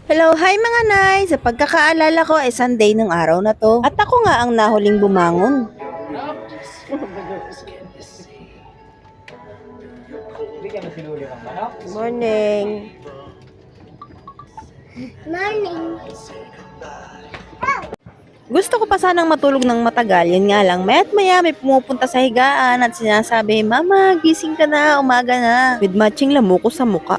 Hello, hi mga nay! Sa pagkakaalala ko ay Sunday ng araw na to. At ako nga ang nahuling bumangon. Morning! Morning. Gusto ko pa sanang matulog ng matagal, yun nga lang, maya't maya may pumupunta sa higaan at sinasabi, Mama, gising ka na, umaga na. With matching lamuko sa muka.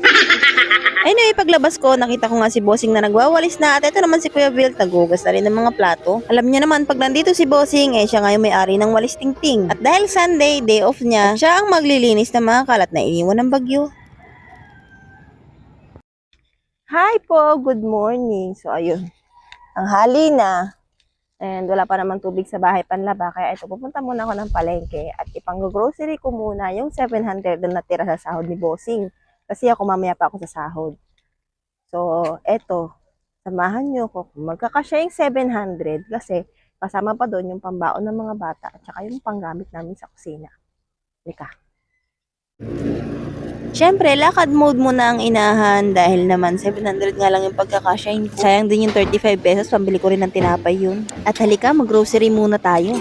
Anyway, paglabas ko, nakita ko nga si Bossing na nagwawalis na at ito naman si Kuya Bill, nagugas na rin ng mga plato. Alam niya naman, pag nandito si Bossing, siya nga yung may-ari ng walis tingting. At dahil Sunday, day off niya, siya ang maglilinis ng mga kalat na iniwan ng bagyo. Hi po, good morning. So ayun, ang hali na. And wala pa naman tubig sa bahay panlaba, kaya ito, pupunta muna ako ng palengke at ipang-grocery ko muna yung 700 na natira sa sahod ni Bossing. Kasi ako mamaya pa ako sa sahod. So, eto, samahan nyo ko. Magkakasya yung 700 kasi kasama pa doon yung pambaon ng mga bata at saka yung panggamit namin sa kusina. Lika. Siyempre, lakad mode muna ang inahan dahil naman 700 nga lang yung pagkakasyahin ko. Sayang din yung 35 pesos, pambili ko rin ng tinapay yun. At halika, mag-grocery muna tayo.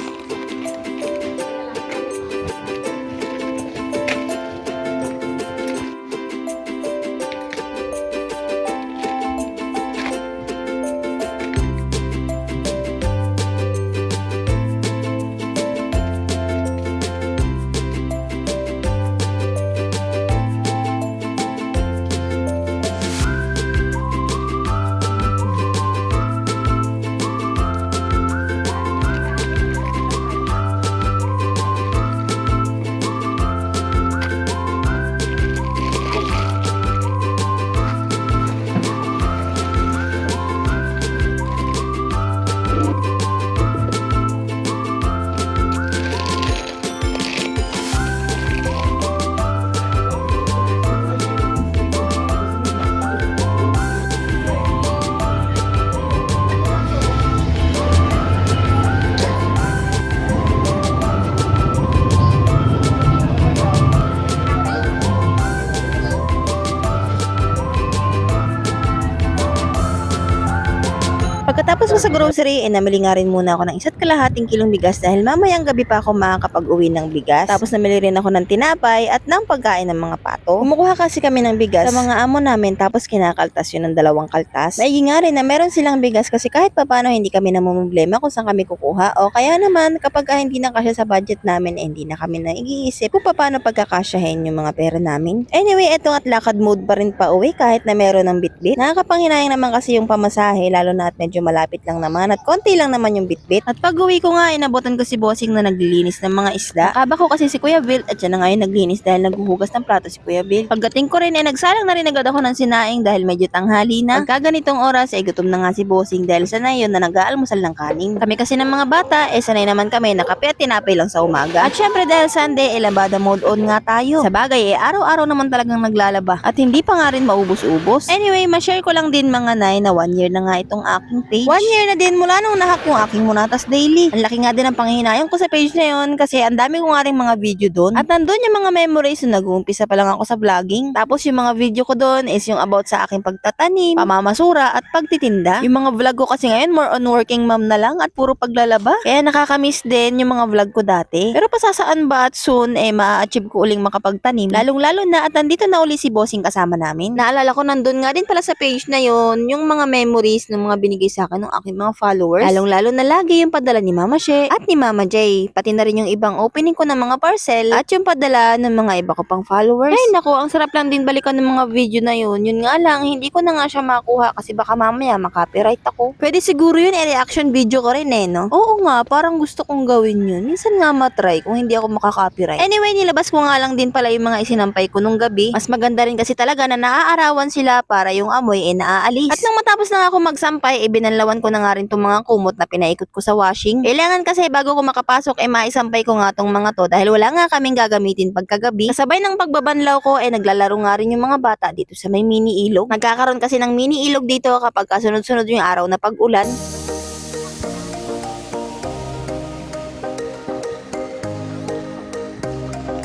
Pagkatapos ko sa grocery, namili nga rin muna ako ng 1.5 kilong bigas dahil mamayang gabi pa ako makakapag-uwi ng bigas. Tapos namili rin ako ng tinapay at ng pagkain ng mga pato. Kumukuha kasi kami ng bigas sa mga amo namin tapos kinakaltas yun ng 2 kaltas. Maigi nga rin na meron silang bigas kasi kahit papano hindi kami namumblema kung saan kami kukuha. O kaya naman kapag hindi na kasya sa budget namin, hindi na kami naiisip kung paano pagkakasyahin yung mga pera namin. Anyway, etong at lakad mode pa rin pa uwi kahit na meron ng bitbit. Nakakapanghinayang naman kasi yung pamasahe lalo na at medyo malapit lang naman at konti lang naman yung bitbit. At pag uwi ko nga, inabotan ko si Bossing na naglilinis ng mga isda. Nakaba ko kasi si Kuya Bill at siya na nga yung naglinis dahil naghuhugas ng plato si Kuya Bill. Pagdating ko rin nagsalang na rin agad ako ng sinaing dahil medyo tanghali na. Pagkaganitong oras gutom na nga si Bossing dahil sanay yun na nag-aalmusal ng kanin. Kami kasi ng mga bata, sanay naman kami na kape at tinapay lang sa umaga. At syempre dahil Sunday, lambada mode on nga tayo. Sa bagay, araw-araw naman talagang naglalaba at hindi pa nga rin maubos-ubos. Anyway, ma-share ko lang din mga nay na 1 year na nga itong aking page. 1 year na din mula nung nahak yung aking Munatas Daily. Ang laki nga din ang panghihinayang ko sa page na yun kasi ang dami ko nga rin mga video doon. At nandun yung mga memories na nag-uumpisa pa lang ako sa vlogging. Tapos yung mga video ko doon is yung about sa aking pagtatanim, pamamasura at pagtitinda. Yung mga vlog ko kasi ngayon more on working mom na lang at puro paglalaba. Kaya nakakamiss din yung mga vlog ko dati. Pero pasasaan ba at soon ma-achieve ko uling makapagtanim. Lalong-lalo na at nandito na uli si Bossing kasama namin. Naalala ko nandun nga din pala sa page na yun yung mga memories ng mga binigay sa akin ng aking mga followers. Lalong-lalo na lagi yung padala ni Mama She at ni Mama J. Pati na rin yung ibang opening ko ng mga parcel at yung padala ng mga iba ko pang followers. Ay nako, ang sarap lang din balikan ng mga video na yun. Yun nga lang, hindi ko na nga siya makuha kasi baka mamaya makopyright ako. Pwede siguro yun reaction video ko rin no? Oo nga, parang gusto kong gawin yun. Minsan nga matry kung hindi ako makakopyright. Anyway, nilabas ko nga lang din pala yung mga isinampay ko nung gabi. Mas maganda rin kasi talaga na naaarawan sila para yung amoy naaalis. At nang matapos na ako magsampay, binanlawan ko na nga rin itong mga kumot na pinaikot ko sa washing. Kailangan kasi bago ko makapasok maisampay ko nga tong mga to dahil wala nga kaming gagamitin pagkagabi. Kasabay ng pagbabanlaw ko naglalaro nga rin yung mga bata dito sa may mini ilog. Nagkakaroon kasi ng mini ilog dito kapag kasunod-sunod yung araw na pag-ulan.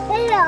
Hello.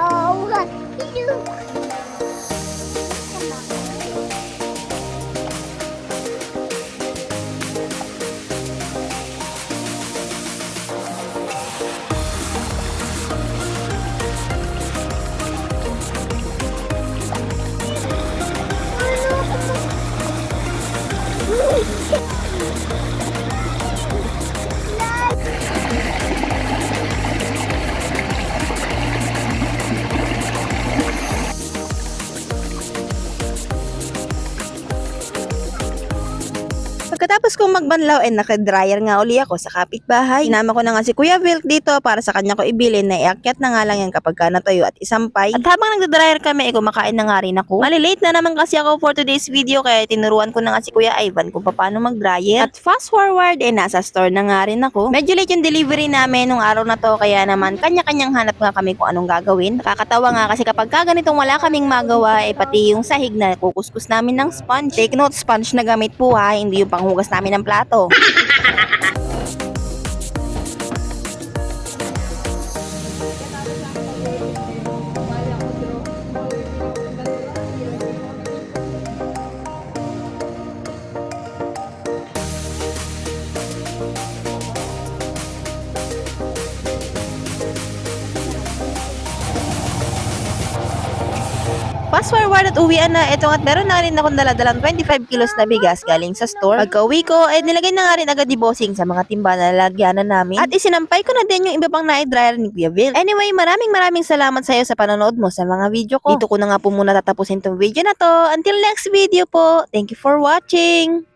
Pagkatapos kong magbanlaw naka-dryer nga uli ako sa kapitbahay. Sinama ko na nga si Kuya Vilk dito para sa kanya ko ibilin na iakyat na nga lang yan kapag ka natuyo at isampay. At habang nagda-dryer kami, kumakain na nga rin ako. Malilate na naman kasi ako for today's video kaya tinuruan ko na nga si Kuya Ivan kung paano mag-dryer. At fast forward, nasa store na nga rin ako. Medyo late yung delivery namin nung araw na to kaya naman kanya-kanyang hanap nga kami kung anong gagawin. Nakakatawa nga kasi kapag ka ganitong wala kaming magawa, pati yung sahig na kukuskus namin ng sponge. Take note, sponge na gamit po ha, hindi yung panghugas namin ng plato. Fast forward at uwian na ito at meron na rin akong daladalang 25 kilos na bigas galing sa store. Pagka uwi ko, nilagay na nga rin agad ni Bossing sa mga timba na lalagyanan namin. At isinampay ko na din yung iba pang na-dryer ni Kuya Vil. Anyway, maraming salamat sa iyo sa panonood mo sa mga video ko. Dito ko na nga po muna tatapusin tong video na to. Until next video po. Thank you for watching!